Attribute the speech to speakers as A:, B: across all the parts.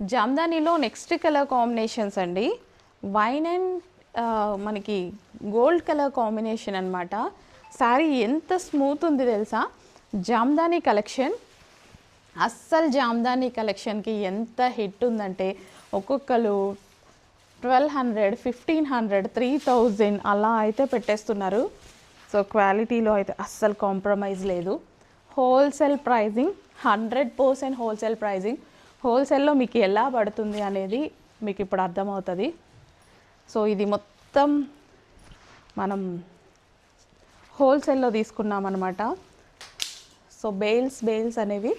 A: జామ్దానిలో next colour combinations అండి. Wine and మనకి gold colour combination అనమాట. శారీ ఎంత స్మూత్ ఉంది తెలుసా. జామ్దాని కలెక్షన్, అస్సలు జామ్దాని కలెక్షన్కి ఎంత హిట్ ఉందంటే ఒక్కొక్కరు 1200, 1500, 3000 అలా అయితే పెట్టేస్తున్నారు. సో క్వాలిటీలో అయితే అస్సలు కాంప్రమైజ్ లేదు. Wholesale pricing, 100% wholesale pricing. హోల్సేల్లో మీకు ఎలా పడుతుంది అనేది మీకు ఇప్పుడు అర్థమవుతుంది. సో ఇది మొత్తం హోల్సేల్లో తీసుకున్నామన్నమాట. సో బేల్స్ అనేవి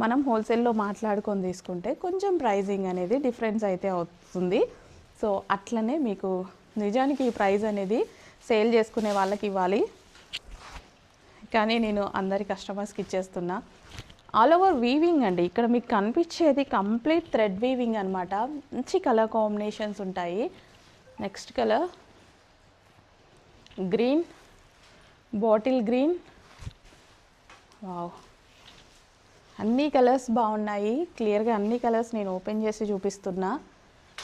A: మనం హోల్సేల్లో మాట్లాడుకొని తీసుకుంటే కొంచెం ప్రైజింగ్ అనేది డిఫరెన్స్ అయితే అవుతుంది. సో అట్లనే మీకు నిజానికి ఈ ప్రైస్ అనేది సేల్ చేసుకునే వాళ్ళకి ఇవ్వాలి, కానీ నేను అందరి కస్టమర్స్కి ఇచ్చేస్తున్నా. ఆల్ ఓవర్ వీవింగ్ అండి. ఇక్కడ మీకు కనిపించేది కంప్లీట్ థ్రెడ్ వీవింగ్ అనమాట. మంచి కలర్ కాంబినేషన్స్ ఉంటాయి. Next colour green, bottle green. Wow, అన్ని కలర్స్ బాగున్నాయి. క్లియర్గా అన్ని కలర్స్ నేను ఓపెన్ చేసి చూపిస్తున్నా.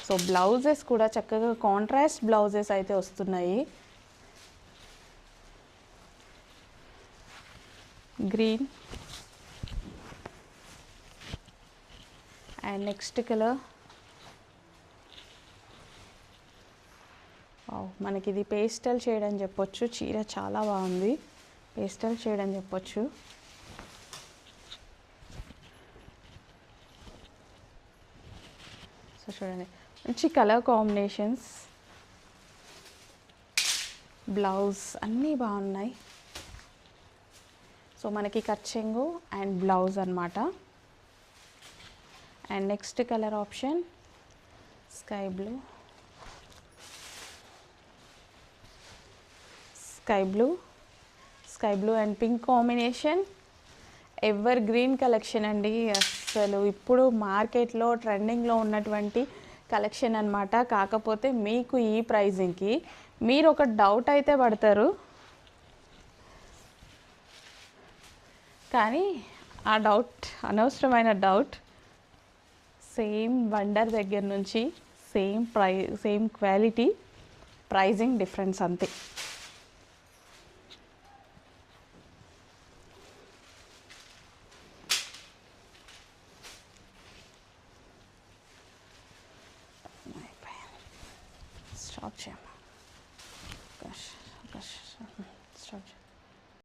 A: సో బ్లౌజెస్ కూడా చక్కగా కాంట్రాస్ట్ బ్లౌజెస్ అయితే వస్తున్నాయి. గ్రీన్ అండ్ నెక్స్ట్ కలర్ మనకి ఇది పేస్టల్ షేడ్ అని చెప్పొచ్చు. చీర చాలా బాగుంది, పేస్టల్ షేడ్ అని చెప్పొచ్చు. సో చూడండి, మంచి కలర్ కాంబినేషన్స్, బ్లౌజ్ అన్నీ బాగున్నాయి. సో మనకి కచ్చెంగు అండ్ బ్లౌజ్ అనమాట. And next colour option sky blue, sky blue and pink combination. Ever green collection అండి. అసలు ఇప్పుడు మార్కెట్లో ట్రెండింగ్లో ఉన్నటువంటి కలెక్షన్ అనమాట. కాకపోతే మీకు ఈ ప్రైజింగ్కి మీరు ఒక డౌట్ అయితే పడతారు, కానీ ఆ డౌట్ అనవసరమైన డౌట్. సేమ్ వండర్ దగ్గర నుంచి సేమ్ క్వాలిటీ, ప్రైజింగ్ డిఫరెన్స్ అంతే. స్టాప్ చేయమ్మా.